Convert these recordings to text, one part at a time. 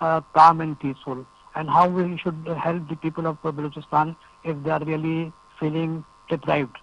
calm and peaceful and how we should help the people of Balochistan if they are really feeling deprived.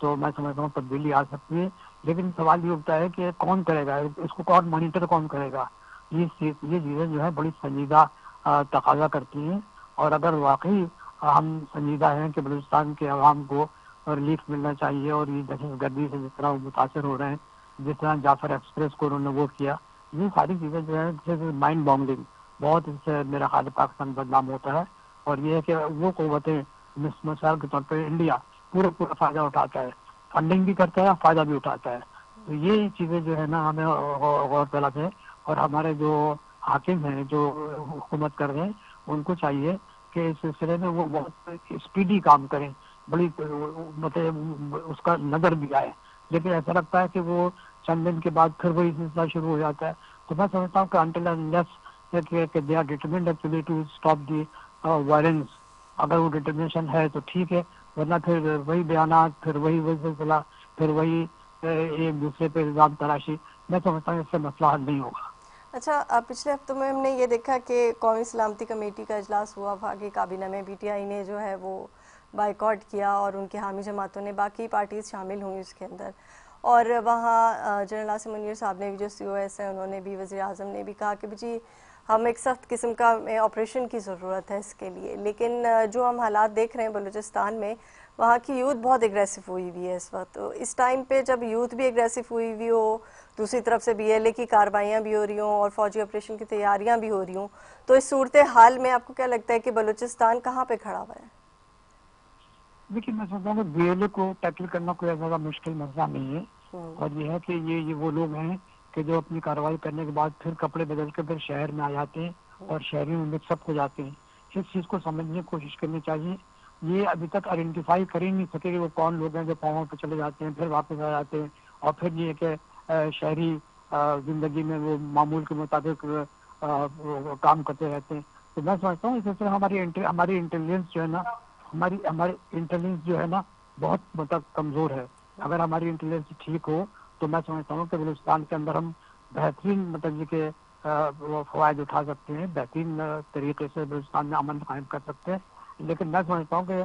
تو میں سمجھتا ہوں تبدیلی آ سکتی ہے. لیکن سوال یہ اٹھتا ہے کہ کون کرے گا اس کو, کون مانیٹر کون کرے گا. یہ چیزیں جو ہے بڑی سنجیدہ تقاضا کرتی ہیں. اور اگر واقعی ہم سنجیدہ ہیں کہ بلوچستان کے عوام کو ریلیف ملنا چاہیے, اور یہ دہشت گردی سے جس طرح وہ متاثر ہو رہے ہیں, جس طرح جعفر ایکسپریس کو انہوں نے وہ کیا, یہ ساری چیزیں جو ہے مائنڈ بانگلنگ, بہت اس سے میرا خیال پاکستان بدنام ہوتا ہے. اور یہ ہے کہ وہ قوتیں مثال کے طور پہ انڈیا پورا فائدہ اٹھاتا ہے, فنڈنگ بھی کرتا ہے, فائدہ بھی اٹھاتا ہے. تو یہ چیزیں جو ہے نا ہمیں غور طلب ہے. اور ہمارے جو حاکم ہیں جو حکومت کر رہے ہیں ان کو چاہیے کہ اس سلسلے میں وہ بہت اسپیڈی کام کریں, بڑی مطلب اس کا نظر بھی آئے. لیکن ایسا لگتا ہے کہ وہ چند دن کے بعد پھر وہی سلسلہ شروع ہو جاتا ہے. تو میں سمجھتا ہوں کہ انٹل انلیس کہ they are determined actually to stop the violence, اگر وہ ڈٹرمنیشن ہے تو ٹھیک ہے, ورنہ پھر وہی بیانات, پھر وہی سلسلہ, پھر وہی ایک دوسرے پہ الزام تراشی, میں سمجھتا ہوں اس سے مسئلہ حل نہیں ہوگا. اچھا, پچھلے ہفتوں میں ہم نے یہ دیکھا کہ قومی سلامتی کمیٹی کا اجلاس ہوا, وفاقی کابینہ میں پی ٹی آئی نے جو ہے وہ بائیکاٹ کیا, اور ان کے حامی جماعتوں نے, باقی پارٹیز شامل ہوئی اس کے اندر. اور وہاں جنرل عاصم منیر صاحب نے بھی, جو سی او ایس ہیں, انہوں نے بھی, وزیر اعظم نے بھی کہا کہ جی ہم ایک سخت قسم کا آپریشن کی ضرورت ہے اس کے لیے. لیکن جو ہم حالات دیکھ رہے ہیں بلوچستان میں, وہاں کی یوتھ بہت اگریسو ہوئی ہوئی ہے اس وقت. تو اس ٹائم پہ جب یوتھ بھی اگریسو ہوئی ہوئی ہو, دوسری طرف سے بی ایل اے کی کارروائیاں بھی ہو رہی ہوں, اور فوجی آپریشن کی تیاریاں بھی ہو رہی ہوں, تو اس صورتحال میں آپ کو کیا لگتا ہے کہ بلوچستان کہاں پہ کھڑا ہوا ہے؟ دیکھیے میں سمجھتا ہوں کہ بی ایل اے کو ٹیکل کرنا کوئی زیادہ مشکل مسئلہ نہیں ہے. اور یہ ہے کہ یہ وہ لوگ ہیں کہ جو اپنی کارروائی کرنے کے بعد پھر کپڑے بدل کے پھر شہر میں آ جاتے ہیں اور شہریوں میں مکس اپ ہو جاتے ہیں. اس چیز کو سمجھنے کی کوشش کرنی چاہیے. یہ ابھی تک آئیڈینٹیفائی کر ہی نہیں سکے کہ وہ کون لوگ ہیں جو پاؤں پہ چلے جاتے ہیں پھر واپس آ جاتے ہیں, اور پھر یہ کہ شہری زندگی میں وہ معمول کے مطابق کام کرتے رہتے ہیں. تو میں سمجھتا ہوں اس طرح ہماری انٹیلیجنس جو ہے نا, ہماری انٹیلیجنس جو ہے نا بہت مطلب کمزور ہے. اگر ہماری انٹیلیجنس ٹھیک ہو تو میں سمجھتا ہوں کہ بلوچستان کے اندر ہم بہترین مطلب یہ کہ فوائد اٹھا سکتے ہیں, بہترین طریقے سے بلوچستان میں امن قائم کر سکتے ہیں. لیکن میں سمجھتا ہوں کہ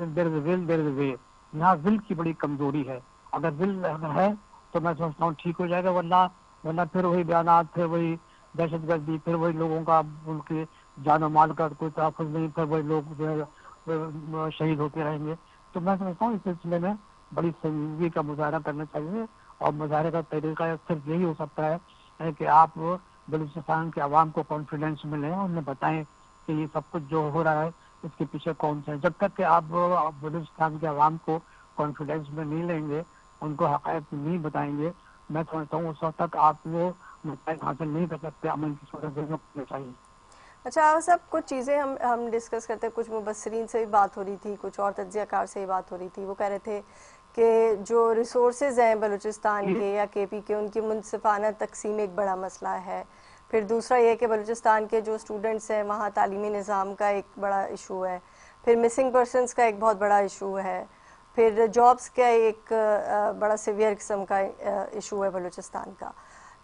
دیر از اے ول, دیر از اے وے. یہاں ول کی بڑی کمزوری ہے. اگر ول ہے تو میں سمجھتا ہوں ٹھیک ہو جائے گا, ورنہ پھر وہی بیانات, پھر وہی دہشت گردی, پھر وہی لوگوں کا ان کے جان و مال کا کوئی تحفظ نہیں, پھر وہی لوگ جو ہے شہید ہوتے رہیں گے. تو میں سمجھتا ہوں اس سلسلے میں بڑی سنجیدگی کا مظاہرہ کرنا چاہیے, اور مظاہرے کا طریقہ صرف یہی ہو سکتا ہے کہ آپ بلوچستان کے عوام کو کانفیڈینس میں لیں, انہیں بتائیں کہ یہ سب کچھ جو ہو رہا ہے اس کے پیچھے کون سے ہیں. جب تک کہ آپ بلوچستان کے عوام کو کانفیڈینس میں نہیں لیں گے, ان کو حقائق نہیں بتائیں گے, میں سمجھتا ہوں اس وقت تک آپ وہ نتائج حاصل نہیں کر سکتے. امن کی صورت میں چاہیے. اچھا, سب کچھ چیزیں ہم ڈسکس کرتے ہیں. کچھ مبصرین سے بھی بات ہو رہی تھی, کچھ اور تجزیہ کار سے بھی بات ہو رہی تھی. وہ کہہ رہے تھے کہ جو ریسورسز ہیں بلوچستان کے یا کے پی کے, ان کی منصفانہ تقسیم ایک بڑا مسئلہ ہے. پھر دوسرا یہ کہ بلوچستان کے جو اسٹوڈنٹس ہیں وہاں تعلیمی نظام کا ایک بڑا ایشو ہے. پھر مسنگ پرسنس کا ایک بہت بڑا ایشو ہے. پھر جابس کا ایک بڑا سیویئر قسم کا ایشو ہے بلوچستان کا.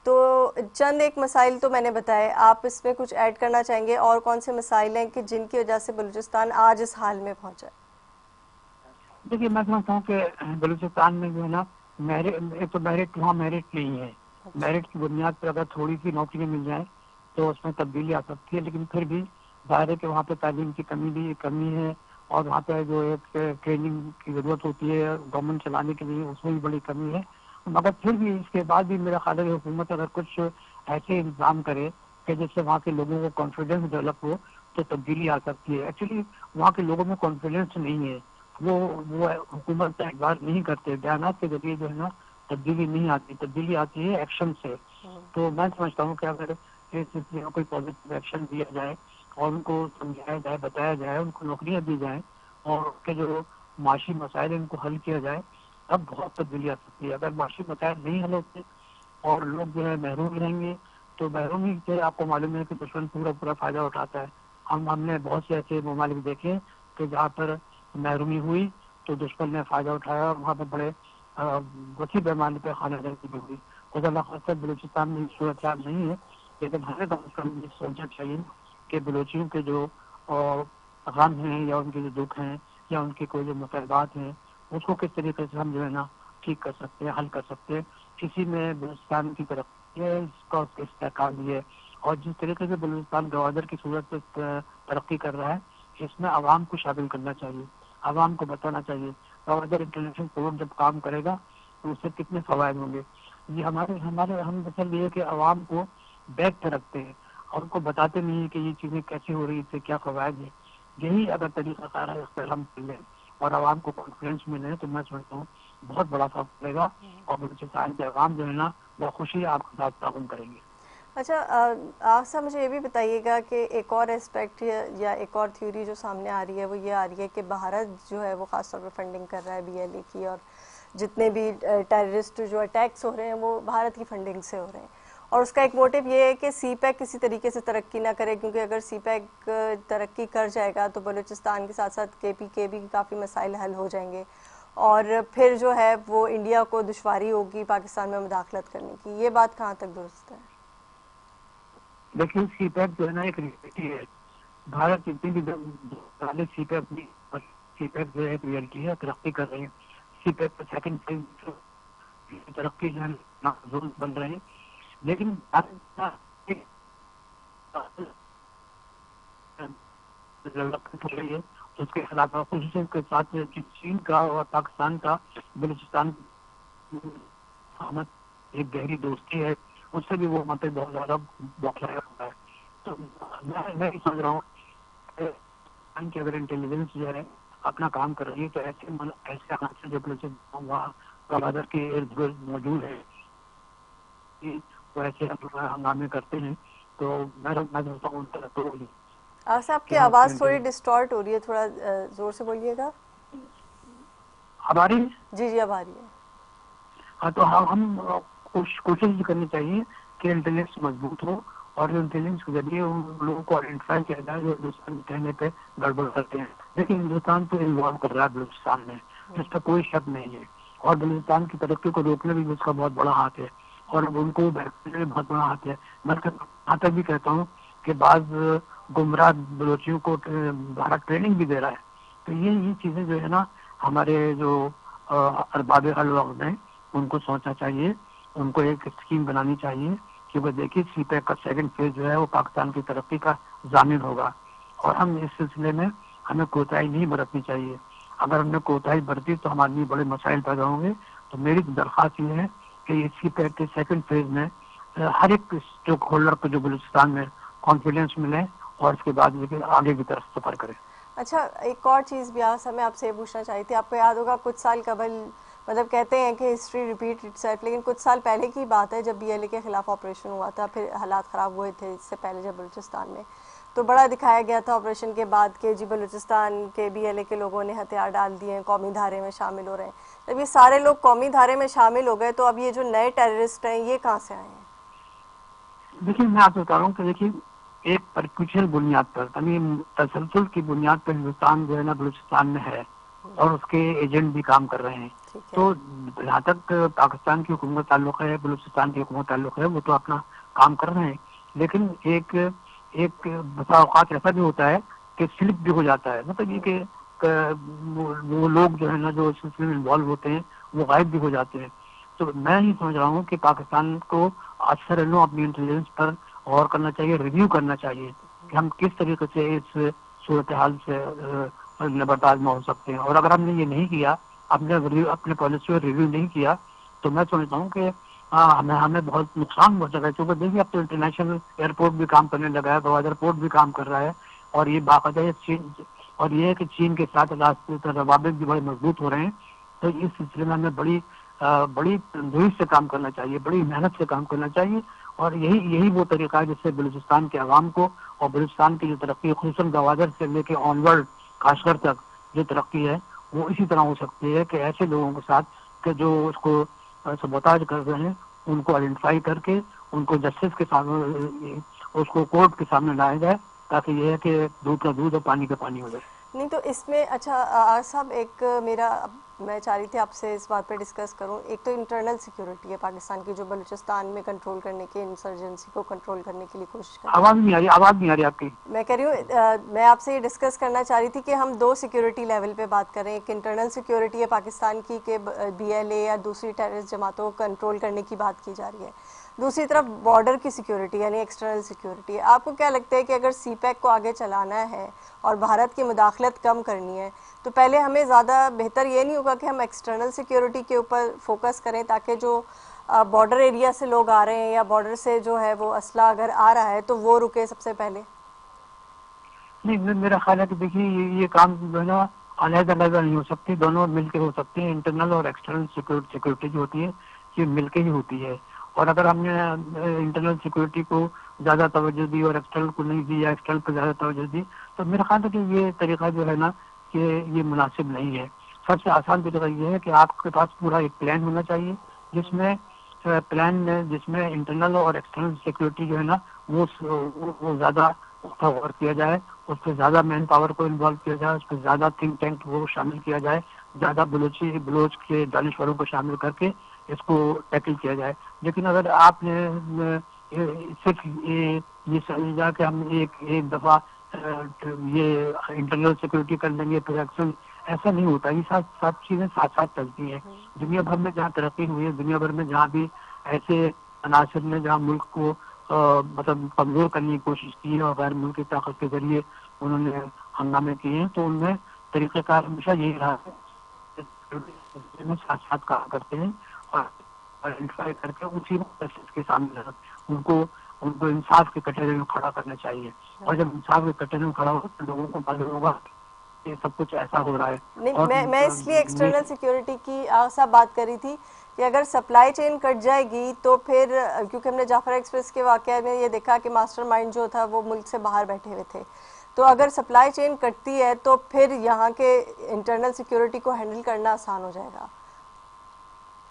تو چند ایک مسائل تو میں نے بتائے, آپ اس میں کچھ ایڈ کرنا چاہیں گے؟ اور کون سے مسائل ہیں کہ جن کی وجہ سے بلوچستان آج اس حال میں پہنچا ہے؟ دیکھیے میں سمجھتا ہوں کہ بلوچستان میں جو ہے نا ایک تو میرٹ وہاں میرٹ نہیں ہے. میرٹ کی بنیاد پر اگر تھوڑی سی نوکری مل جائے تو اس میں تبدیلی آ سکتی ہے. لیکن پھر بھی ظاہر ہے کہ وہاں پہ تعلیم کی کمی ہے, اور وہاں پہ جو ایک ٹریننگ کی ضرورت ہوتی ہے گورنمنٹ چلانے کے لیے, اس میں بھی بڑی کمی ہے. مگر پھر بھی اس کے بعد بھی میرا خیال ہے حکومت اگر کچھ ایسے انتظام کرے کہ جس سے وہاں کے لوگوں کو کانفیڈینس ڈیولپ ہو تو تبدیلی آ سکتی ہے. ایکچولی وہاں کے لوگوں میں کانفیڈینس نہیں ہے, وہ حکومت کا اقدار نہیں کرتے. بیانات کے ذریعے جو ہے نا تبدیلی نہیں آتی, تبدیلی آتی ہے ایکشن سے. تو میں سمجھتا ہوں کہ اگر اس سلسلے میں کوئی پازیٹیو ایکشن دیا جائے اور ان کو سمجھایا جائے, بتایا جائے, ان کو نوکریاں دی جائیں, اور ان کے جو معاشی مسائل ان کو حل کیا جائے, تب بہت تبدیلی آ سکتی ہے. اگر معاشی مسائل نہیں حل ہوتے اور لوگ جو ہے محروم رہیں گے, تو محرومی سے آپ کو معلوم ہے کہ دشمن پورا فائدہ اٹھاتا ہے. ہم نے بہت سے ایسے ممالک دیکھے کہ جہاں پر محرومی ہوئی تو دشمن نے فائدہ اٹھایا, اور وہاں پہ بڑے وسیع پیمانے پہ خانہ جنگی بھی ہوئی. خدا نخواستہ بلوچستان میں صورتحال نہیں ہے, لیکن ہمیں کم از کم یہ سوچنا چاہیے کہ بلوچیوں کے جو غم ہیں یا ان کے جو دکھ ہیں یا ان کے کوئی جو مطالبات ہیں اس کو کس طریقے سے ہم جو ہے نا ٹھیک کر سکتے ہیں, حل کر سکتے ہیں. اسی میں بلوچستان کی ترقی ہے, اس کا استحکام بھی ہے. اور جس طریقے سے بلوچستان گوادر کی صورت پہ ترقی کر رہا ہے, اس میں عوام کو شامل کرنا چاہیے, عوام کو بتانا چاہیے گوادر انٹرنیشنل فورم جب کام کرے گا تو اس سے کتنے فوائد ہوں گے. یہ ہم مثلاً یہ ہے کہ عوام کو بیک پہ رکھتے ہیں اور ان کو بتاتے نہیں ہیں کہ یہ چیزیں کیسے ہو رہی ہیں, اس سے کیا فوائد ہیں. یہی اگر طریقہ کار ہے اس پر ہم چلیں اور عوام کو کانفیڈنس ملے تو میں سمجھتا ہوں بہت بڑا فرق پڑے گا, اور بلوچستان کے عوام جو ہے نا وہ خوشی آپ کے ساتھ تعاون کریں گے. اچھا آپ صاحب مجھے یہ بھی بتائیے گا کہ ایک اور اسپیکٹ یا ایک اور تھیوری جو سامنے آ رہی ہے وہ یہ آ رہی ہے کہ بھارت جو ہے وہ خاص طور پہ فنڈنگ کر رہا ہے بی ایل اے کی, اور جتنے بھی ٹیررسٹ جو اٹیکس ہو رہے ہیں وہ بھارت کی فنڈنگ سے ہو رہے ہیں, اور اس کا ایک موٹیو یہ ہے کہ سی پیک کسی طریقے سے ترقی نہ کرے, کیونکہ اگر سی پیک ترقی کر جائے گا تو بلوچستان کے ساتھ ساتھ کے پی کے بھی کافی مسائل حل ہو جائیں گے, اور پھر جو ہے وہ انڈیا کو دشواری ہوگی پاکستان میں مداخلت کرنے کی. یہ بات کہاں تک درست ہے؟ لیکن سی پیک جو ہے نا ایک ریئلٹی ہے. بھارت اتنی بھی سی پیک جو ہے ایک ریئلٹی ہے, ترقی کر رہے ہیں. سی پیک کا سیکنڈ فیز ترقی جو ہے بن رہے ہیں, لیکن اس کے خلاف خصوصاً کے ساتھ چین کا اور پاکستان کا بلوچستان ایک گہری دوستی ہے, اس سے بھی وہ مطلب بہت زیادہ بوکھلایا ہوا ہے. تو میں سمجھ رہا ہوں کہ اگر انٹیلیجنس جو ہے اپنا کام کر رہی ہے تو ایسے عناصر جو بلوچستان وہاں گوادر کے ارد گرد موجود ہے وہ ایسے ہنگامے کرتے ہیں, تو میں سمجھتا ہوں صاحب کی آواز تھوڑی ڈسٹارٹ ہو رہی ہے, تھوڑا زور سے بولیے گا. اب آ رہی ہے؟ جی جی اب آ رہی ہے. ہاں تو ہم کوشش کرنی چاہیے کہ انٹیلیجنس مضبوط ہو, اور انٹیلیجنس کے ذریعے ان لوگوں کو آئیڈینٹیفائی کیا جائے جو ہندوستان کے کہنے پہ گڑبڑ کرتے ہیں. لیکن ہندوستان تو انوالو کر رہا ہے بلوچستان میں, جس پہ کوئی شک نہیں ہے, اور بلوچستان کی ترقی کو روکنے میں بھی اس کا بہت بڑا ہاتھ ہے, اور ان کو بہترین میں بہت بڑا ہاتھ ہے. میں یہاں تک بھی کہتا ہوں کہ بعض گمراہ بلوچیوں کو بھارت ٹریننگ بھی دے رہا ہے. تو یہ چیزیں جو ہے نا ہمارے جو ارباب الوقت ہیں ان کو سوچنا چاہیے, ان کو ایک اسکیم بنانی چاہیے کہ وہ دیکھیے سی پیک کا سیکنڈ فیز جو ہے وہ پاکستان کی ترقی کا ضامن ہوگا, اور ہم اس سلسلے میں ہمیں کوتاہی نہیں برتنی چاہیے. اگر ہم نے کوتاہی برتی تو ہمارے لیے بڑے مسائل پیدا ہوں گے. تو میری درخواست یہ ہے کہ سی پیک کے سیکنڈ فیز میں ہر ایک اسٹیک ہولڈر کو جو بلوچستان میں کانفیڈینس ملے, اور اس کے بعد آگے کی طرف سفر کرے. اچھا ایک اور چیز بھی میں آپ سے یہ پوچھنا چاہی تھی, آپ کو یاد ہوگا کچھ سال قبل مطلب کہتے ہیں کہ ہسٹری ریپیٹ اٹ سیلف, لیکن کچھ سال پہلے کی بات ہے جب بی ایل اے کے خلاف آپریشن ہوا تھا, پھر حالات خراب ہوئے تھے اس سے پہلے جب بلوچستان میں, تو بڑا دکھایا گیا تھا آپریشن کے بعد کہ جی بلوچستان کے بی ایل اے کے لوگوں نے ہتھیار ڈال دیے ہیں, قومی دھارے میں شامل ہو رہے ہیں. جب یہ سارے لوگ قومی دھارے میں شامل ہو گئے تو اب یہ جو نئے ٹیررسٹ ہیں یہ کہاں سے آئے ہیں؟ دیکھیے میں آپ سے بتا رہا ہوں کہ دیکھیے ایک پرکوشل بنیاد پر تسلسل کی بنیاد پر ہندوستان جو ہے نا بلوچستان میں ہے, اور اس کے ایجنٹ بھی کام کر رہے ہیں. تو جہاں تک پاکستان کی حکومت تعلق ہے, بلوچستان کی حکومت تعلق ہے, وہ تو اپنا کام کر رہے ہیں. لیکن ایک بسا اوقات ایسا بھی ہوتا ہے کہ سلپ بھی ہو جاتا ہے, مطلب یہ کہ وہ لوگ جو ہے نا جو اس سلسلے میں انوالو ہوتے ہیں وہ غائب بھی ہو جاتے ہیں. تو میں ہی سمجھ رہا ہوں کہ پاکستان کو اکثر اپنی انٹیلیجنس پر غور کرنا چاہیے, ریویو کرنا چاہیے کہ ہم کس طریقے سے اس صورتحال سے نبرداز میں ہو سکتے ہیں. اور اگر ہم نے یہ نہیں کیا, اپنے پالیسی اور ریویو نہیں کیا, تو میں سمجھتا ہوں کہ ہمیں بہت نقصان ہو سکتا ہے. کیونکہ دیکھیے اب تو انٹرنیشنل ایئرپورٹ بھی کام کرنے لگا ہے, گوادر پورٹ بھی کام کر رہا ہے, اور یہ باقاعدہ چین, اور یہ ہے کہ چین کے ساتھ روابط بھی بڑے مضبوط ہو رہے ہیں. تو اس سلسلے میں ہمیں بڑی تندرستی سے کام کرنا چاہیے, بڑی محنت سے کام کرنا چاہیے. اور یہی وہ طریقہ ہے جس سے بلوچستان کے عوام کو اور بلوچستان کی جو ترقی خصوصاً گوادر سے لے کے آن ورڈ کاشغر تک جو ترقی ہے وہ اسی طرح ہو سکتی ہے کہ ایسے لوگوں کے ساتھ کہ جو اس کو سبوتاج کر رہے ہیں ان کو آئیڈینٹیفائی کر کے ان کو جسٹس کے سامنے, اس کو کورٹ کے سامنے لایا جائے, تاکہ یہ ہے کہ دودھ کا دودھ اور پانی کا پانی ہو جائے. نہیں تو اس میں اچھا صاحب ایک میرا میں چاہ رہی تھی آپ سے اس بات پہ ڈسکس کروں. ایک تو انٹرنل سیکیورٹی ہے پاکستان کی جو بلوچستان میں کنٹرول کرنے کے انسرجنسی کو کنٹرول کرنے کے لیے کوشش کر رہی ہے. آواز نہیں آ رہی آپ کی. میں کہہ رہی ہوں میں آپ سے یہ ڈسکس کرنا چاہ رہی تھی کہ ہم دو سیکیورٹی لیول پہ بات کریں. ایک انٹرنل سیکیورٹی ہے پاکستان کی کہ بی ایل اے یا دوسری ٹیررسٹ جماعتوں کو کنٹرول کرنے کی بات کی جا رہی ہے. دوسری طرف بارڈر کی سیکیورٹی یعنی ایکسٹرنل سیکیورٹی ہے. آپ کو کیا لگتا ہے کہ اگر سی پیک کو آگے چلانا ہے اور بھارت کی مداخلت کم کرنی ہے تو پہلے ہمیں زیادہ بہتر یہ نہیں ہوگا کہ ہم ایکسٹرنل سیکیورٹی کے اوپر فوکس کریں تاکہ جو بارڈر ایریا سے لوگ آ رہے ہیں یا بارڈر سے جو ہے وہ اسلحہ اگر آ رہا ہے تو وہ رکے سب سے پہلے؟ نہیں, میرا خیال ہے کہ دیکھیے یہ کام جو ہے نا علیحدہ علیحدہ نہیں ہو سکتی, دونوں مل کے ہو سکتے ہیں. انٹرنل اور ایکسٹرنل سیکورٹی جو ہوتی ہے یہ مل کے ہی ہوتی ہے. اور اگر ہم نے انٹرنل سیکورٹی کو زیادہ توجہ دی اور ایکسٹرنل کو نہیں دی یا ایکسٹرنل کو زیادہ توجہ دی تو میرا خیال ہے کہ یہ طریقہ جو ہے نا کہ یہ مناسب نہیں ہے. سب سے آسان طریقہ یہ ہے کہ آپ کے پاس پورا ایک پلان ہونا چاہیے جس میں انٹرنل اور ایکسٹرنل سیکورٹی جو ہے نا وہ زیادہ غور کیا جائے, اس پہ زیادہ مین پاور کو انوالو کیا جائے, اس پہ زیادہ تھنک ٹینک کو شامل کیا جائے, زیادہ بلوچ کے دانشوروں کو شامل کر کے اس کو ٹیکل کیا جائے. لیکن اگر آپ نے صرف یہ سمجھا کہ ہم ایک دفعہ یہ انٹرنل سیکورٹی کر لیں گے پھر ایکشن, ایسا نہیں ہوتا. یہ سب چیزیں ساتھ ساتھ چلتی ہیں. دنیا بھر میں جہاں ترقی ہوئی ہے, دنیا بھر میں جہاں بھی ایسے عناصر نے جہاں ملک کو مطلب کمزور کرنے کی کوشش کی ہے اور غیر ملکی طاقت کے ذریعے انہوں نے ہنگامے کیے ہیں تو ان میں طریقہ کار ہمیشہ یہی رہا ہے ساتھ ساتھ کام کرتے ہیں اور آئیڈینٹیفائی کر کے اسی کے سامنے ان کو انصاف کے کٹہرے میں کھڑا کرنا چاہیے. اور جب انصاف کے کٹہرے میں کھڑا ہوگا تو لوگوں کو معلوم ہوگا یہ سب کچھ ایسا ہو رہا ہے. نہیں, میں اس لیے ایکسٹرنل سیکیورٹی کی صاحب بات کری تھی کہ اگر سپلائی چین کٹ جائے گی تو پھر کیونکہ ہم نے جعفر ایکسپریس کے واقعہ میں یہ دیکھا کہ ماسٹر مائنڈ جو تھا وہ ملک سے باہر بیٹھے ہوئے تھے, تو اگر سپلائی چین کٹتی ہے تو پھر یہاں کے انٹرنل سیکیورٹی کو ہینڈل کرنا آسان ہو جائے گا.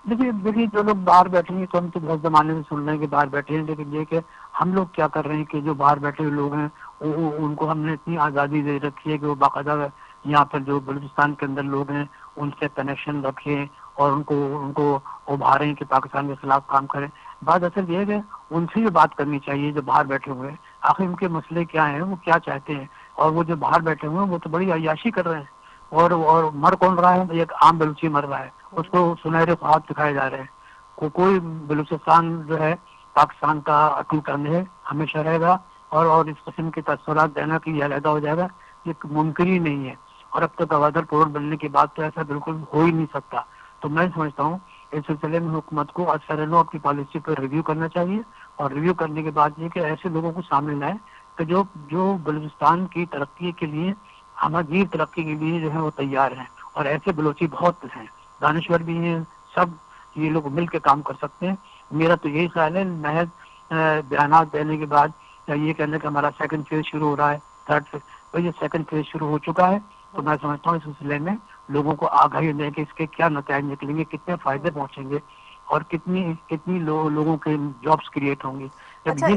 دیکھیے جو لوگ باہر بیٹھے ہیں تو ہم تو بہت زمانے میں سن رہے ہیں کہ باہر بیٹھے ہیں, لیکن یہ کہ ہم لوگ کیا کر رہے ہیں کہ جو باہر بیٹھے ہوئے لوگ ہیں ان کو ہم نے اتنی آزادی دے رکھی ہے کہ وہ باقاعدہ یہاں پر جو بلوچستان کے اندر لوگ ہیں ان سے کنیکشن رکھیں اور ان کو ابھاریں کہ پاکستان کے خلاف کام کریں. بات اصل یہ ہے کہ ان سے یہ بات کرنی چاہیے جو باہر بیٹھے ہوئے ہیں, آخر ان کے مسئلے کیا ہیں, وہ کیا چاہتے ہیں. اور وہ جو باہر بیٹھے ہوئے ہیں وہ تو بڑی عیاشی کر رہے ہیں اور مر کون رہا ہے, ایک عام بلوچی مر رہا ہے, اس کو سنہرے خواب دکھائے جا رہے ہیں. کوئی بلوچستان جو ہے پاکستان کا اٹوٹ رہن ہے, ہمیشہ رہے گا اور اس قسم کے تاثرات دینا کہ یہ علیحدہ ہو جائے گا یہ ممکن ہی نہیں ہے. اور اب تک گوادر پورٹ بننے کے بعد تو ایسا بالکل ہو ہی نہیں سکتا. تو میں سمجھتا ہوں اس سلسلے میں حکومت کو اثر اپنی پالیسی پر ریویو کرنا چاہیے اور ریویو کرنے کے بعد یہ کہ ایسے لوگوں کو سامنے لائے کہ جو بلوچستان کی ترقی کے لیے ہماری ترقی کے لیے جو ہے وہ تیار ہیں. اور ایسے بلوچی بہت ہیں, دانشور بھی ہیں, سب یہ لوگ مل کے کام کر سکتے ہیں. میرا تو یہی خیال ہے محض بیانات دینے کے بعد یہ کہنا کہ ہمارا سیکنڈ فیز شروع ہو رہا ہے, تھرڈ فیز, یہ سیکنڈ فیز شروع ہو چکا ہے. تو میں سمجھتا ہوں اس سلسلے میں لوگوں کو آگاہی دیں کہ اس کے کیا نتائج نکلیں گے, کتنے فائدے پہنچیں گے اور کتنی لوگوں کے جابس کریٹ ہوں گی. اچھا,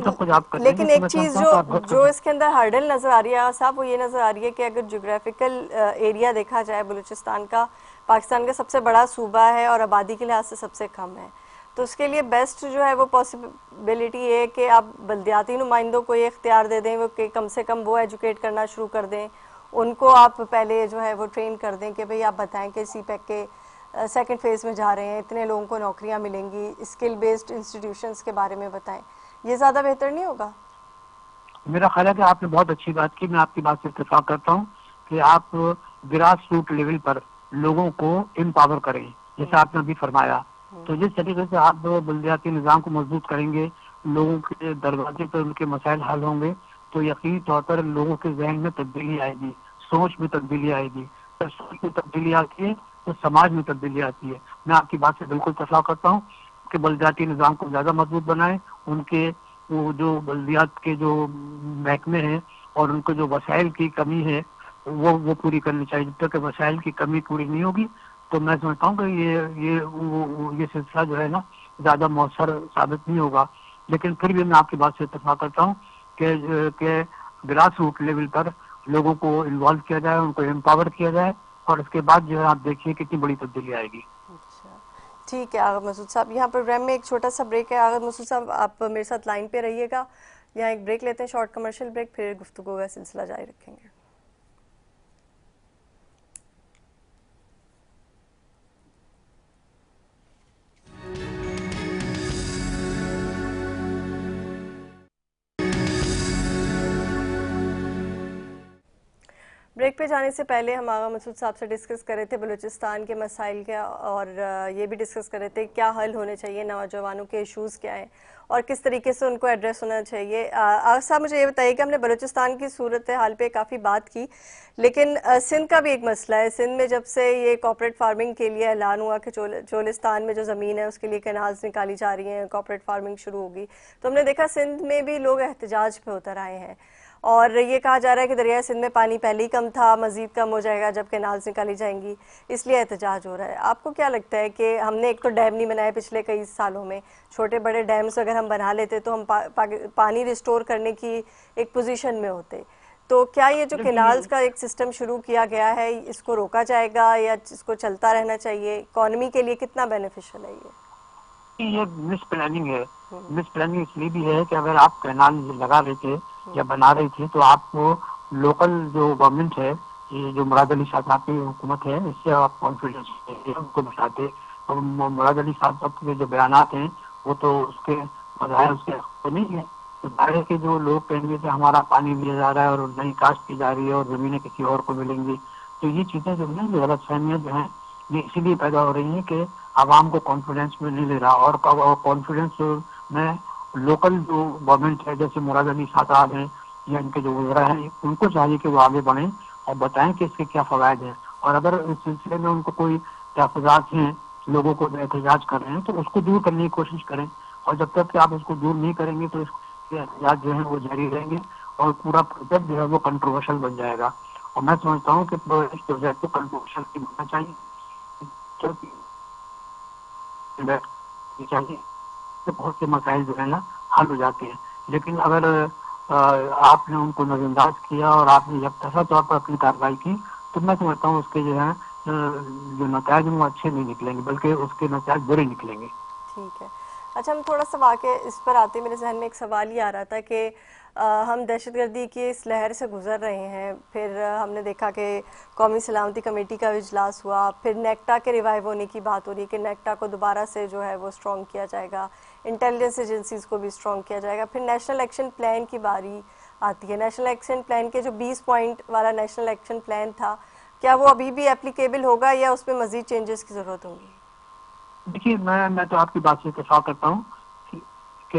لیکن ایک چیز جو اس کے اندر ہرڈل نظر آ رہی ہے صاحب وہ یہ نظر آ رہی ہے کہ اگر جغرافیکل ایریا دیکھا جائے بلوچستان کا پاکستان کا سب سے بڑا صوبہ ہے اور آبادی کے لحاظ سے سب سے کم ہے, تو اس کے لیے بیسٹ جو ہے وہ پاسبلٹی یہ ہے کہ آپ بلدیاتی نمائندوں کو یہ اختیار دے دیں کہ کم سے کم وہ ایجوکیٹ کرنا شروع کر دیں, ان کو آپ پہلے جو ہے وہ ٹرین کر دیں کہ بھئی آپ بتائیں کہ سی پیک کے سیکنڈ فیز میں جا رہے ہیں, اتنے لوگوں کو نوکریاں ملیں گی, اسکل بیسڈ انسٹیٹیوشنز کے بارے میں بتائیں. یہ زیادہ بہتر نہیں ہوگا؟ میرا خیال ہے کہ آپ نے بہت اچھی بات کی, میں آپ کی بات سے اتفاق کرتا ہوں کہ آپ گراس روٹ لیول پر لوگوں کو امپاور کریں جیسے آپ نے ابھی فرمایا. تو جس طریقے سے آپ بلدیاتی نظام کو مضبوط کریں گے, لوگوں کے دروازے پر ان کے مسائل حل ہوں گے تو یقینی طور پر لوگوں کے ذہن میں تبدیلی آئے گی, سوچ میں تبدیلی آئے گی. جب سوچ میں تبدیلی آتی ہے تو سماج میں تبدیلی آتی ہے. میں آپ کی بات سے بالکل اتفاق کرتا ہوں کہ بلدیاتی نظام کو زیادہ مضبوط بنائیں, ان کے وہ جو بلدیات کے جو محکمے ہیں اور ان کو جو وسائل کی کمی ہے وہ پوری کرنی چاہیے. جب تک کہ وسائل کی کمی پوری نہیں ہوگی تو میں سمجھتا ہوں کہ یہ سلسلہ جو ہے نا زیادہ مؤثر ثابت نہیں ہوگا. لیکن پھر بھی میں آپ کی بات سے اتفاق کرتا ہوں کہ گراس روٹ لیول پر لوگوں کو انوالو کیا جائے, ان کو امپاور کیا جائے اور اس کے بعد جو ہے آپ دیکھیے کتنی بڑی تبدیلی آئے گی. اچھا ٹھیک ہے آغا مسعود صاحب، یہاں پروگرام میں ایک چھوٹا سا بریک ہے. آغا مسعود صاحب آپ میرے ساتھ لائن پہ رہیے گا، یہاں ایک بریک لیتے ہیں، شارٹ کمرشل بریک، پھر گفتگو کا سلسلہ جاری رکھیں گے. بریک پہ جانے سے پہلے ہم آغا مسعود صاحب سے ڈسکس کر رہے تھے بلوچستان کے مسائل کا، اور یہ بھی ڈسکس کر رہے تھے کیا حل ہونے چاہیے، نوجوانوں کے ایشوز کیا ہیں اور کس طریقے سے ان کو ایڈریس ہونا چاہیے. آغا صاحب مجھے یہ بتائیے کہ ہم نے بلوچستان کی صورتحال پہ کافی بات کی، لیکن سندھ کا بھی ایک مسئلہ ہے. سندھ میں جب سے یہ کارپوریٹ فارمنگ کے لیے اعلان ہوا کہ چولستان میں جو زمین ہے اس کے لیے کینالز نکالی جا رہی ہیں، کارپوریٹ فارمنگ شروع ہوگی، تو ہم نے دیکھا سندھ میں بھی لوگ احتجاج پہ اتر آئے ہیں، اور یہ کہا جا رہا ہے کہ دریائے سندھ میں پانی پہلے ہی کم تھا، مزید کم ہو جائے گا جب کینالز نکالی جائیں گی، اس لیے احتجاج ہو رہا ہے. آپ کو کیا لگتا ہے کہ ہم نے ایک تو ڈیم نہیں بنائے پچھلے کئی سالوں میں، چھوٹے بڑے ڈیمز اگر ہم بنا لیتے تو ہم پانی ریسٹور کرنے کی ایک پوزیشن میں ہوتے، تو کیا یہ جو کینالز کا ایک سسٹم شروع کیا گیا ہے اس کو روکا جائے گا یا اس کو چلتا رہنا چاہیے؟ اکانومی کے لیے کتنا بینیفیشل ہے یہ مس پلاننگ ہے. مس پلاننگ اس لیے بھی ہے کہ اگر آپ کینال لگا رہے تھے یا بنا رہے تھے تو آپ کو لوکل جو گورنمنٹ ہے، یہ جو مراد علی صاحب کی حکومت ہے، اس سے آپ کانفیڈینس ان کو بتاتے. اور مراد علی صاحب کے جو بیانات ہیں وہ تو اس کے بظاہر اس کے حق نہیں ہے. تو ظاہر کے جو لوگ کہیں گے کہ ہمارا پانی لیا جا رہا ہے اور نئی کاشت کی جا رہی ہے اور زمینیں کسی اور کو ملیں گی، تو یہ چیزیں جو ہیں غلط فہمیاں جو ہیں یہ اسی لیے پیدا ہو رہی ہیں کہ عوام کو کانفیڈینس میں نہیں لے رہا. اور کانفیڈینس میں لوکل جو گورنمنٹ ہے جیسے مراد علی صاحب ہیں یا ان کے جو وزراء ہیں، ان کو چاہیے کہ وہ آگے بڑھیں اور بتائیں کہ اس کے کیا فوائد ہیں. اور اگر اس سلسلے میں ان کو کوئی تحفظات ہیں، لوگوں کو احتجاج کر رہے ہیں تو اس کو دور کرنے کی کوشش کریں. اور جب تک کہ آپ اس کو دور نہیں کریں گے تو اس کے احتجاج جو ہیں وہ جاری رہیں گے اور پورا پروجیکٹ جو ہے وہ کنٹروورشل بن جائے گا. اور میں سمجھتا ہوں کہ اس پروجیکٹ کو کنٹروورشل نہیں بننا چاہیے، چاہیے بہت سے مسائل جو ہے نا حل ہو جاتے ہیں. لیکن اگر آپ نے ان کو نظر انداز کیا اور آپ نے یکطرفہ طور پر اپنی کارروائی کی تو میں سمجھتا ہوں اس کے جو ہے جو نتائج ہیں وہ اچھے نہیں نکلیں گے بلکہ اس کے نتائج برے نکلیں گے. ٹھیک ہے. اچھا ہم تھوڑا سا واقع اس پر آتے، میرے ذہن میں ایک سوال یہ آ رہا تھا کہ ہم دہشت گردی کی اس لہر سے گزر رہے ہیں، پھر ہم نے دیکھا کہ قومی سلامتی کمیٹی کا اجلاس ہوا، پھر نیکٹا کے ریوائیو ہونے کی بات ہو رہی ہے کہ نیکٹا کو دوبارہ سے جو ہے وہ اسٹرانگ کیا جائے گا، انٹیلیجنس ایجنسیز کو بھی اسٹرانگ کیا جائے گا، پھر نیشنل ایکشن پلان کی باری آتی ہے. نیشنل ایکشن پلان کے جو 20 پوائنٹ والا نیشنل ایکشن پلان تھا، کیا وہ ابھی بھی اپلیکیبل ہوگا یا اس میں مزید چینجز کی ضرورت ہوگی؟ دیکھیے میں تو آپ کی بات سے اتفاق کرتا ہوں کہ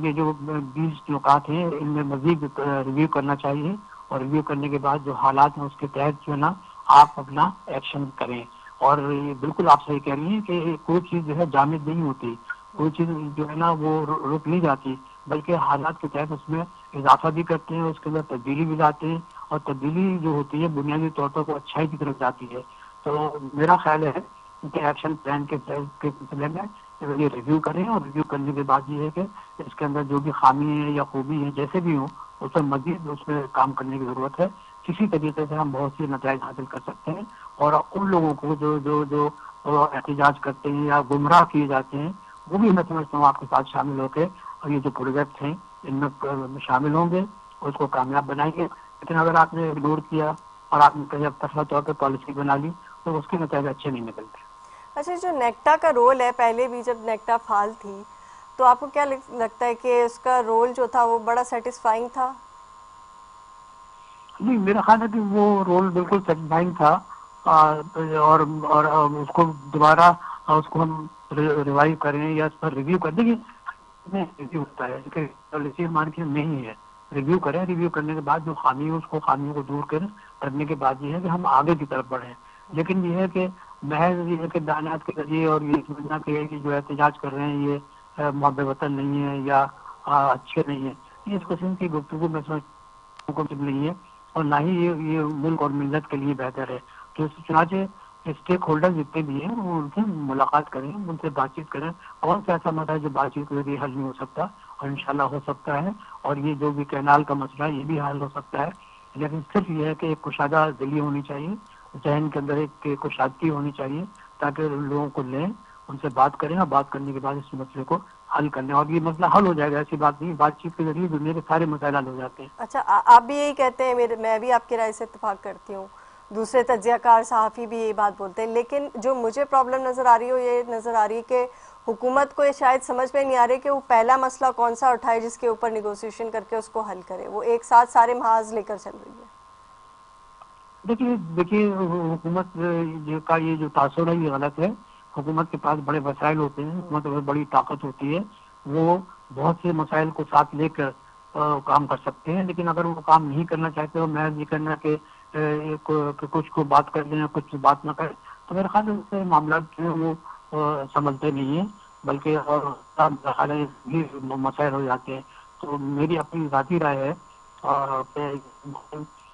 یہ جو 20 نکات ہیں ان میں مزید ریویو کرنا چاہیے، اور ریویو کرنے کے بعد جو حالات ہیں اس کے تحت جو ہے نا آپ اپنا ایکشن کریں. اور یہ بالکل آپ صحیح کہہ رہی ہیں کہ کوئی چیز جو ہے جامد نہیں ہوتی، کوئی چیز جو ہے نا وہ رک نہیں جاتی، بلکہ حالات کے تحت اس میں اضافہ بھی کرتے ہیں، اس کے اندر تبدیلی بھی لاتے ہیں، اور تبدیلی جو ہوتی ہے بنیادی طور پر وہ اچھائی کی طرف جاتی ہے. تو میرا خیال ہے کہ ایکشن پلان کے سلسلے میں یہ ریویو کریں، اور ریویو کرنے کے بعد یہ ہے کہ اس کے اندر جو بھی خامی ہے یا خوبی ہے جیسے بھی ہوں اس میں مزید اس میں کام کرنے کی ضرورت ہے. کسی طریقے سے ہم بہت سی نتائج حاصل کر سکتے ہیں، اور ان لوگوں کو جو احتجاج کرتے ہیں یا گمراہ کیے جاتے ہیں وہ بھی میں سمجھتا ہوں آپ کے ساتھ شامل ہو کے اور یہ جو پروجیکٹ ہیں ان میں شامل ہوں گے اور اس کو کامیاب بنائیں گے. لیکن اگر آپ نے اگنور کیا اور آپ نے کہیں طرفہ طور پہ پالیسی بنا لی تو اس کے نتائج اچھے نہیں نکلتے. اچھا جو نیکٹا کا رول ہے، پہلے بھی جب نیکٹا فعال تھی تو آپ کو کیا لگتا ہے کہ اس کا رول جو تھا وہ بڑا سیٹسفائنگ تھا؟ نہیں، میرا خیال ہے کہ وہ رول بالکل سیٹسفائنگ تھا، اور اس کو دوبارہ اس کو ہم ریوائیو کریں یا اس پر ریویو کر دیں گے. ریویو ہوتا ہے کہ پالیسی مارکیٹ نہیں ہے، ریویو کریں، ریویو کرنے کے بعد جو خامی ہے اس کو خامیوں کو دور کرنے کے بعد یہ ہے کہ ہم آگے کی طرف بڑھیں. لیکن یہ ہے کہ محض یہ ہے کہ بیانات کے ذریعے اور یہ سمجھنا کہ جو احتجاج کر رہے ہیں یہ محب وطن نہیں ہے یا اچھے نہیں ہیں، یہ اس قسم کی گفتگو میں سمجھتا ہوں نہیں ہے، اور نہ ہی یہ ملک اور ملت کے لیے بہتر ہے. تو چنانچہ اسٹیک ہولڈر جتنے بھی ہیں وہ ان سے ملاقات کریں، ان سے بات چیت کریں. کون سا ایسا مسئلہ ہے جو بات چیت کے ذریعے حل نہیں ہو سکتا، اور انشاءاللہ ہو سکتا ہے. اور یہ جو بھی کینال کا مسئلہ ہے یہ بھی حل ہو سکتا ہے، لیکن صرف یہ ہے کہ ایک کشادہ دلی ہونی چاہیے ذہن کے اندر ایک کشادگی ہونی چاہیے تاکہ لوگوں کو لیں, ان سے بات کریں اور بات کرنے کے بعد اس مسئلے کو حل کرنے, اور یہ مسئلہ حل ہو جائے گا. ایسی بات نہیں, بات چیت کے ذریعے دنیا کے سارے مسائل حل ہو جاتے ہیں. اچھا, آپ بھی یہی کہتے ہیں, میں بھی آپ کی رائے سے اتفاق کرتی ہوں, دوسرے تجزیہ کار صحافی بھی یہی بات بولتے ہیں, لیکن جو مجھے پرابلم نظر آ رہی ہے یہ نظر آ رہی ہے کہ حکومت کو یہ شاید سمجھ میں نہیں آ رہی کہ وہ پہلا مسئلہ کون سا اٹھائے جس کے اوپر نیگوسیشن کر کے اس کو حل کرے. وہ ایک ساتھ سارے محاذ لے کر چل رہی ہے. دیکھیے حکومت کا یہ جو تاثر ہے یہ غلط ہے. حکومت کے پاس بڑے وسائل ہوتے ہیں, حکومت میں بڑی طاقت ہوتی ہے, وہ بہت سے مسائل کو ساتھ لے کر کام کر سکتے ہیں, لیکن اگر وہ کام نہیں کرنا چاہتے اور محض یہ کرنا کہ کچھ کو بات کر لیں کچھ بات نہ کریں, تو میرے خیال سے معاملات جو ہیں وہ سمجھتے نہیں ہیں, بلکہ اور بھی مسائل ہو جاتے ہیں. تو میری اپنی ذاتی رائے ہے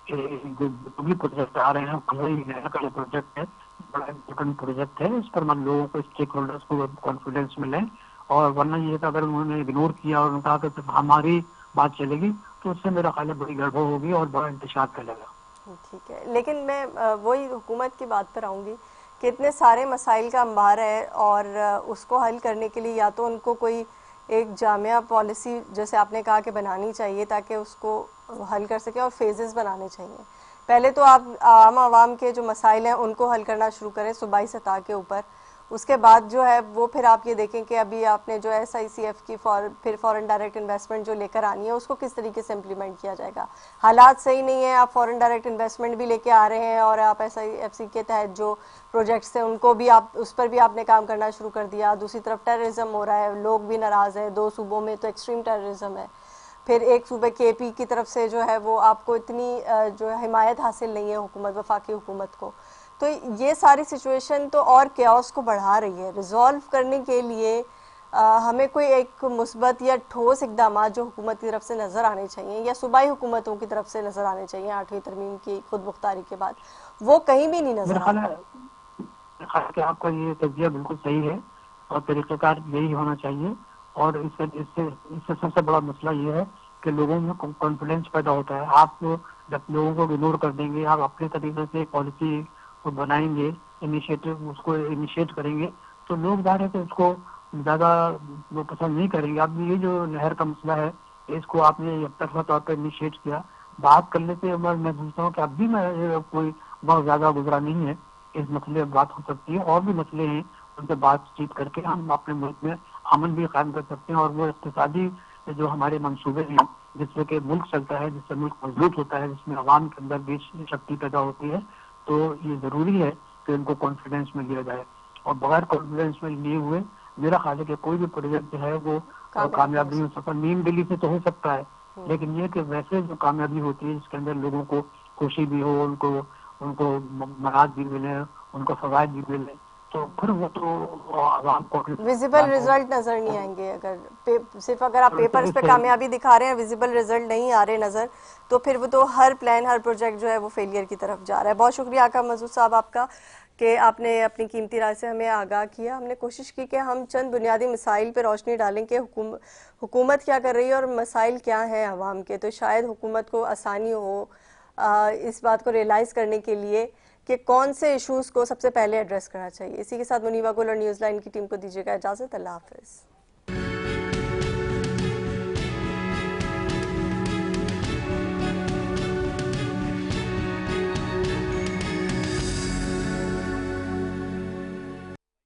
جو بھی پروجیکٹ آ رہے ہیں کا جو پروجیکٹ ہے بڑا امپورٹنٹ پروجیکٹ ہے, اس پر ہم لوگوں کو اسٹیک ہولڈرس کو کانفیڈینس میں لیں, اور ورنہ یہ کہ اگر انہوں نے اگنور کیا اور کہا کہ صرف ہماری بات چلے گی تو اس سے میرا خیال ہے بڑی گڑبڑ ہوگی اور بڑا انتشار پھیلے گا. ٹھیک ہے, لیکن میں وہی حکومت کی بات پر آؤں گی کہ اتنے سارے مسائل کا انبار ہے اور اس کو حل کرنے کے لیے یا تو ان کو کوئی ایک جامعہ پالیسی جیسے آپ نے کہا کہ بنانی چاہیے تاکہ اس کو حل کر سکے, اور فیزز بنانے چاہیے. پہلے تو آپ عام عوام کے جو مسائل ہیں ان کو حل کرنا شروع کریں صوبائی سطح کے اوپر, اس کے بعد جو ہے وہ پھر آپ یہ دیکھیں کہ ابھی آپ نے جو SICF کی پھر فورن ڈائریکٹ انویسٹمنٹ جو لے کر آنی ہے اس کو کس طریقے سے امپلیمنٹ کیا جائے گا. حالات صحیح نہیں ہیں, آپ فورن ڈائریکٹ انویسٹمنٹ بھی لے کے آ رہے ہیں اور آپ SIFC کے تحت جو پروجیکٹس ہیں ان کو بھی آپ اس پر بھی آپ نے کام کرنا شروع کر دیا. دوسری طرف ٹیررزم ہو رہا ہے, لوگ بھی ناراض ہیں, 2 صوبوں میں تو ایکسٹریم ٹیررزم ہے, پھر ایک صوبے KP کی طرف سے جو ہے وہ آپ کو اتنی جو حمایت حاصل نہیں ہے حکومت وفاقی حکومت کو. تو یہ ساری سچویشن تو اور کیوس کو بڑھا رہی ہے. ریزالو کرنے کے لیے ہمیں کوئی ایک مثبت یا ٹھوس اقدامات جو حکومت کی طرف سے نظر آنے چاہیے یا صوبائی حکومتوں کی طرف سے نظر آنے چاہیے 8ویں ترمیم کی خود مختاری کے بعد, وہ کہیں بھی نہیں نظر آ رہا. میرا خیال ہے کہ آپ کا یہ تجزیہ بالکل صحیح ہے اور طریقہ کار یہی ہونا چاہیے, اور اس سے سب سے بڑا مسئلہ یہ ہے کہ لوگوں میں کانفیڈینس پیدا ہوتا ہے. آپ جب لوگوں کو اگنور کر دیں گے, آپ اپنے طریقے سے پالیسی کو بنائیں گے, اس کو انیشیٹ کریں گے, تو لوگ ظاہر ہے کہ اس کو زیادہ وہ پسند نہیں کریں گے. اب یہ جو نہر کا مسئلہ ہے اس کو آپ نے یک طرفہ طور پر انیشیٹ کیا, بات کرنے سے میں سمجھتا ہوں کہ اب بھی میں کوئی بہت زیادہ گزرا نہیں ہے, اس مسئلے پر بات ہو سکتی ہے. اور بھی مسئلے ہیں ان سے بات چیت کر کے ہم اپنے ملک میں امن بھی قائم کر سکتے ہیں, اور وہ اقتصادی جو ہمارے منصوبے ہیں جس سے کہ ملک چلتا ہے, جس سے ملک مضبوط ہوتا ہے, جس میں عوام کے اندر بھی شکتی پیدا ہوتی ہے, تو یہ ضروری ہے کہ ان کو کانفیڈینس میں لیا جائے. اور بغیر کانفیڈینس میں لیے ہوئے میرا خیال ہے کہ کوئی بھی پروجیکٹ جو ہے وہ کامیاب نہیں ہو سکتا. نیم دلی سے تو ہو سکتا ہے, لیکن یہ کہ ویسے جو کامیابی ہوتی ہے جس کے اندر لوگوں کو خوشی بھی ہو, ان کو مراد بھی ملے, ان کو فوائد بھی ملے, تو پھر وہ تو عوام کو ویزیبل رزلٹ نظر نہیں آئیں گے. صرف اگر آپ پیپرز پہ کامیابی دکھا رہے ہیں, ویزیبل رزلٹ نہیں آ رہے نظر, تو پھر وہ تو ہر پلان ہر پروجیکٹ جو ہے وہ فیلئر کی طرف جا رہا ہے. بہت شکریہ آقا مسعود صاحب آپ کا کہ آپ نے اپنی قیمتی رائے سے ہمیں آگاہ کیا. ہم نے کوشش کی کہ ہم چند بنیادی مسائل پہ روشنی ڈالیں کہ حکومت کیا کر رہی ہے اور مسائل کیا ہیں عوام کے, تو شاید حکومت کو آسانی ہو اس بات کو ریئلائز کرنے کے لیے کہ کون سے ایشوز کو سب سے پہلے ایڈریس کرنا چاہیے. اسی کے ساتھ منیبہ گل اور نیوز لائن کی ٹیم کو دیجیے گا اجازت. اللہ حافظ.